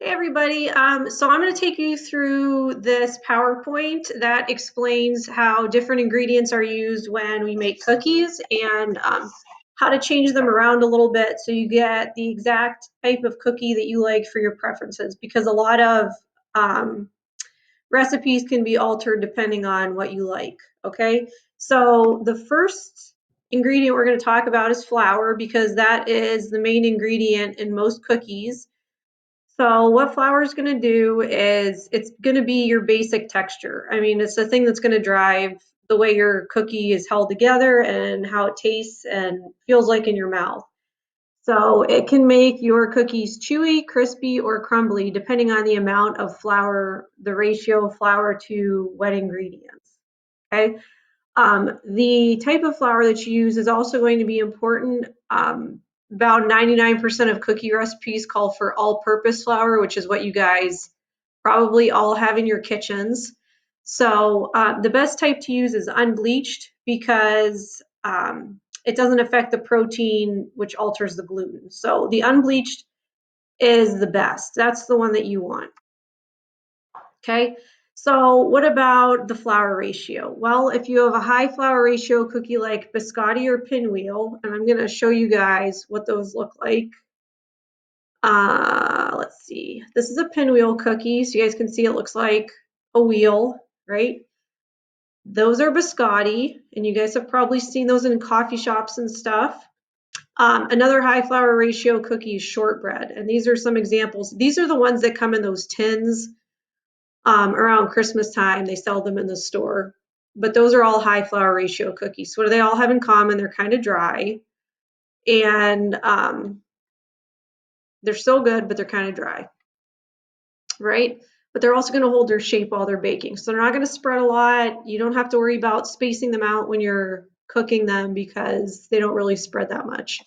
Hey everybody, so I'm going to take you through this PowerPoint that explains how different ingredients are used when we make cookies and how to change them around a little bit so you get the exact type of cookie that you like for your preferences, because a lot of recipes can be altered depending on what you like, okay? So the first ingredient we're going to talk about is flour, because that is the main ingredient in most cookies. So what flour is going to do is it's going to be your basic texture. I mean, it's the thing that's going to drive the way your cookie is held together and how it tastes and feels like in your mouth. So it can make your cookies chewy, crispy, or crumbly depending on the amount of flour, the ratio of flour to wet ingredients. Okay. The type of flour that you use is also going to be important. About 99% of cookie recipes call for all-purpose flour, which is what you guys probably all have in your kitchens. So the best type to use is unbleached, because it doesn't affect the protein, which alters the gluten. So the unbleached is the best. That's the one that you want. Okay, so what about the flour ratio? Well, if you have a high flour ratio cookie like biscotti or pinwheel, and I'm going to show you guys what those look like. Let's see. This is a pinwheel cookie, so you guys can see it looks like a wheel, right? Those are biscotti, and you guys have probably seen those in coffee shops and stuff. Another high flour ratio cookie is shortbread, and these are some examples. These are the ones that come in those tins. Around Christmas time, they sell them in the store. But those are all high flour ratio cookies. So what do they all have in common? They're kind of dry, and they're still good, but they're kind of dry, right? But they're also going to hold their shape while they're baking. So they're not going to spread a lot. You don't have to worry about spacing them out when you're cooking them, because they don't really spread that much.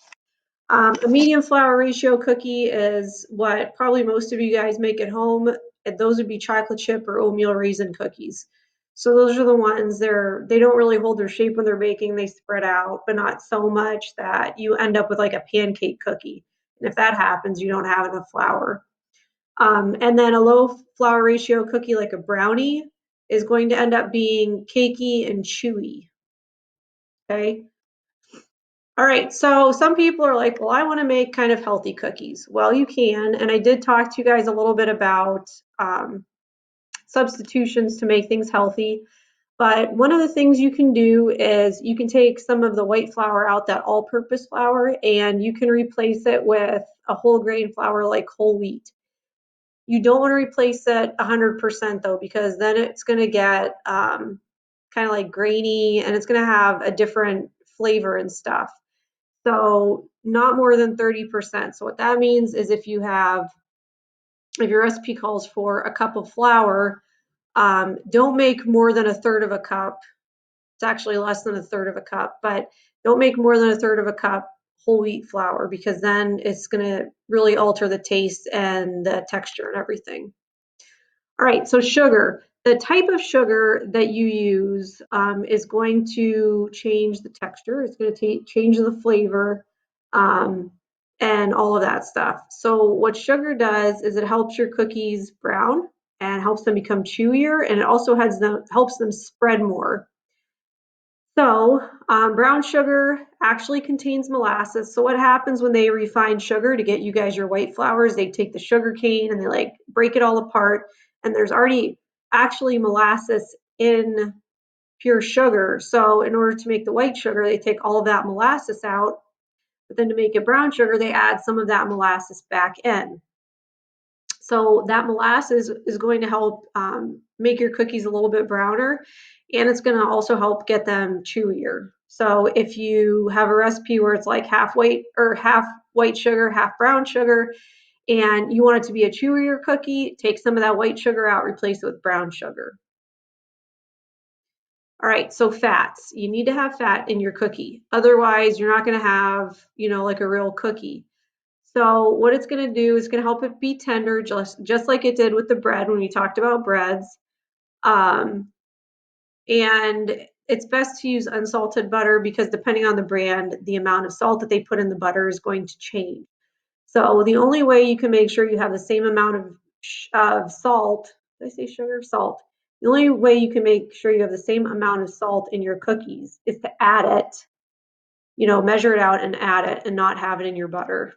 A medium flour ratio cookie is what probably most of you guys make at home. And those would be chocolate chip or oatmeal raisin cookies. So those are the ones they don't really hold their shape when they're baking. They spread out, but not so much that you end up with like a pancake cookie. And if that happens, you don't have enough flour. And then a low flour ratio cookie like a brownie is going to end up being cakey and chewy. Okay. All right, so some people are like, well, I want to make kind of healthy cookies. Well, you can, and I did talk to you guys a little bit about substitutions to make things healthy. But one of the things you can do is you can take some of the white flour out, that all-purpose flour, and you can replace it with a whole grain flour like whole wheat. You don't want to replace it 100% though, because then it's going to get kind of like grainy, and it's going to have a different flavor and stuff. So not more than 30%. So what that means is if your recipe calls for a cup of flour, don't make more than a third of a cup. It's actually less than a third of a cup, but don't make more than a third of a cup whole wheat flour, because then it's going to really alter the taste and the texture and everything. All right, so sugar. The type of sugar that you use is going to change the texture. It's going to change the flavor um, and all of that stuff. So what sugar does is it helps your cookies brown and helps them become chewier, and it also helps them spread more. So brown sugar actually contains molasses. So what happens when they refine sugar to get you guys your white flours? They take the sugar cane and they like break it all apart, and there's already actually molasses in pure sugar. So in order to make the white sugar, they take all of that molasses out, but then to make it brown sugar, they add some of that molasses back in. So that molasses is going to help make your cookies a little bit browner, and it's going to also help get them chewier. So if you have a recipe where it's like half white sugar, half brown sugar, and you want it to be a chewier cookie, take some of that white sugar out, replace it with brown sugar. All right, so fats. You need to have fat in your cookie. Otherwise, you're not going to have, like a real cookie. So what it's going to do is going to help it be tender, just like it did with the bread when we talked about breads. And it's best to use unsalted butter, because depending on the brand, the amount of salt that they put in the butter is going to change. So the only way you can make sure you have the same amount of of salt, did I say sugar? Salt. The only way you can make sure you have the same amount of salt in your cookies is to add it, measure it out and add it and not have it in your butter.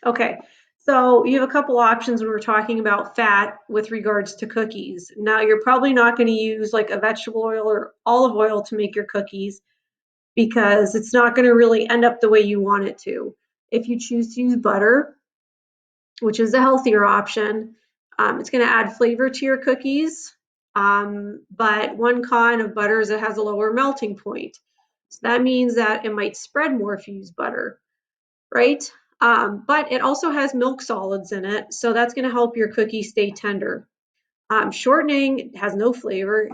Okay, so you have a couple options when we're talking about fat with regards to cookies. Now, you're probably not going to use like a vegetable oil or olive oil to make your cookies because it's not going to really end up the way you want it to. If you choose to use butter, which is a healthier option, it's going to add flavor to your cookies. But one con of butter is it has a lower melting point. So that means that it might spread more if you use butter, right? But it also has milk solids in it, so that's going to help your cookies stay tender. Shortening has no flavor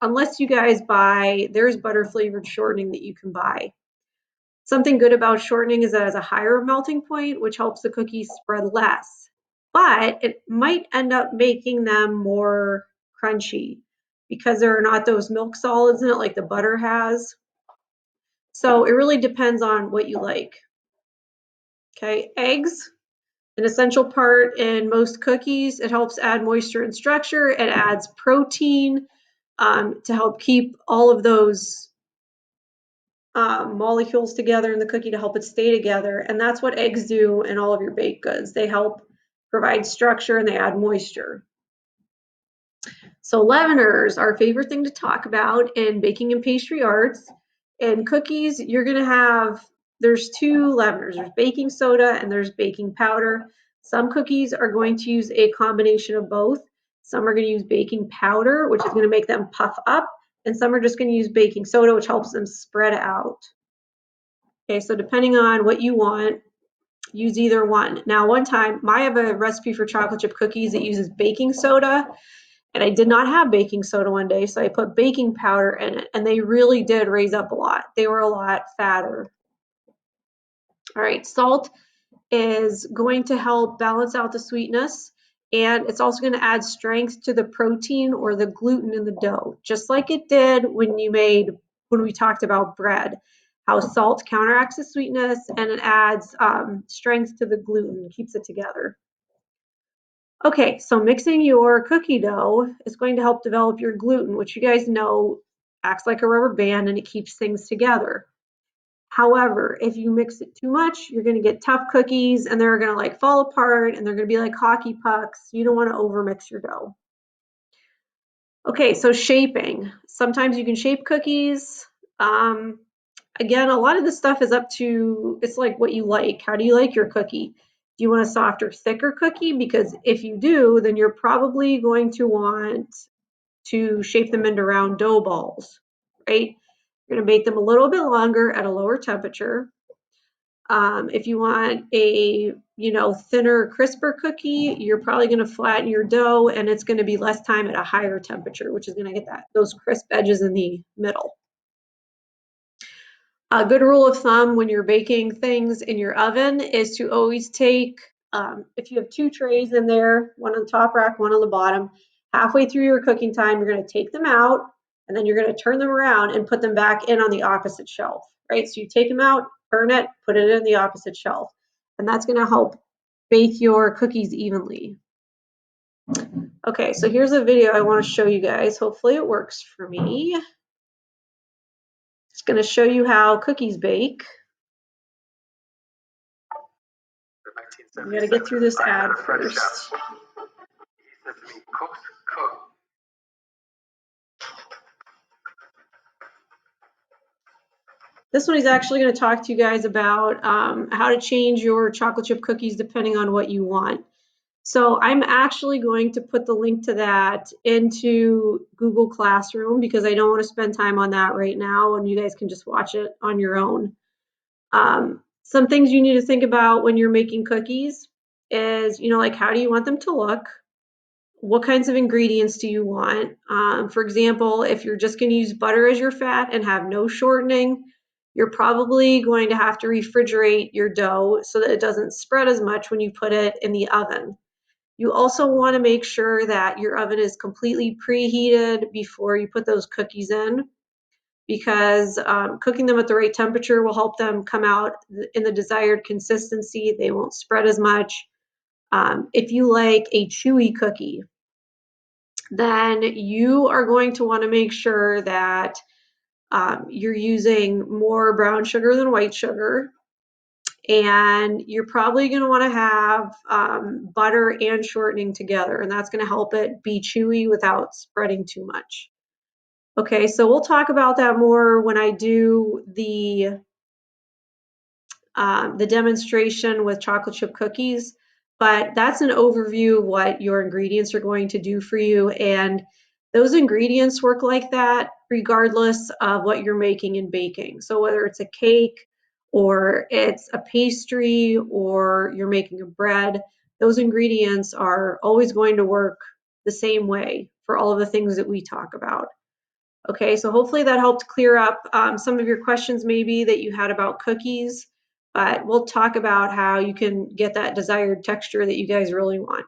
unless you guys buy, there's butter flavored shortening that you can buy. Something good about shortening is that it has a higher melting point, which helps the cookies spread less, but it might end up making them more crunchy because there are not those milk solids in it like the butter has. So it really depends on what you like. Okay, eggs, an essential part in most cookies. It helps add moisture and structure. It adds protein to help keep all of those molecules together in the cookie to help it stay together. And that's what eggs do in all of your baked goods. They help provide structure and they add moisture. So leaveners, our favorite thing to talk about in baking and pastry arts. In cookies, you're going to have, there's two leaveners. There's baking soda and there's baking powder. Some cookies are going to use a combination of both. Some are going to use baking powder, which is going to make them puff up. And some are just going to use baking soda, which helps them spread out. Okay, so depending on what you want, use either one. Now, one time, I have a recipe for chocolate chip cookies that uses baking soda, and I did not have baking soda one day, so I put baking powder in it, and they really did raise up a lot. They were a lot fatter. All right, salt is going to help balance out the sweetness, and it's also going to add strength to the protein or the gluten in the dough, just like it did when we talked about bread, how salt counteracts the sweetness and it adds strength to the gluten, keeps it together. Okay, so mixing your cookie dough is going to help develop your gluten, which you guys know acts like a rubber band and it keeps things together. However, if you mix it too much, you're going to get tough cookies and they're going to like fall apart and they're going to be like hockey pucks. You don't want to overmix your dough. Okay, so shaping. Sometimes you can shape cookies. Again, a lot of this stuff is up to, it's like what you like. How do you like your cookie? Do you want a softer, thicker cookie? Because if you do, then you're probably going to want to shape them into round dough balls, right? You're going to bake them a little bit longer at a lower temperature. If you want a, thinner, crisper cookie, you're probably going to flatten your dough and it's going to be less time at a higher temperature, which is going to get those crisp edges in the middle. A good rule of thumb when you're baking things in your oven is to always take, if you have two trays in there, one on the top rack, one on the bottom, halfway through your cooking time, you're going to take them out and then you're going to turn them around and put them back in on the opposite shelf, right? So you take them out, turn it, put it in the opposite shelf, and that's going to help bake your cookies evenly. Okay, so here's a video I want to show you guys. Hopefully it works for me. It's going to show you how cookies bake. I'm going to get through this ad first. This one is actually going to talk to you guys about how to change your chocolate chip cookies depending on what you want. So I'm actually going to put the link to that into Google Classroom because I don't want to spend time on that right now and you guys can just watch it on your own. Some things you need to think about when you're making cookies is, like how do you want them to look? What kinds of ingredients do you want? For example, if you're just going to use butter as your fat and have no shortening, you're probably going to have to refrigerate your dough so that it doesn't spread as much when you put it in the oven. You also want to make sure that your oven is completely preheated before you put those cookies in because cooking them at the right temperature will help them come out in the desired consistency. They won't spread as much. If you like a chewy cookie, then you are going to want to make sure that you're using more brown sugar than white sugar. And you're probably going to want to have butter and shortening together, and that's going to help it be chewy without spreading too much. Okay, so we'll talk about that more when I do the demonstration with chocolate chip cookies, but that's an overview of what your ingredients are going to do for you. And those ingredients work like that regardless of what you're making and baking. So whether it's a cake or it's a pastry or you're making a bread, those ingredients are always going to work the same way for all of the things that we talk about. Okay, so hopefully that helped clear up some of your questions maybe that you had about cookies, but we'll talk about how you can get that desired texture that you guys really want.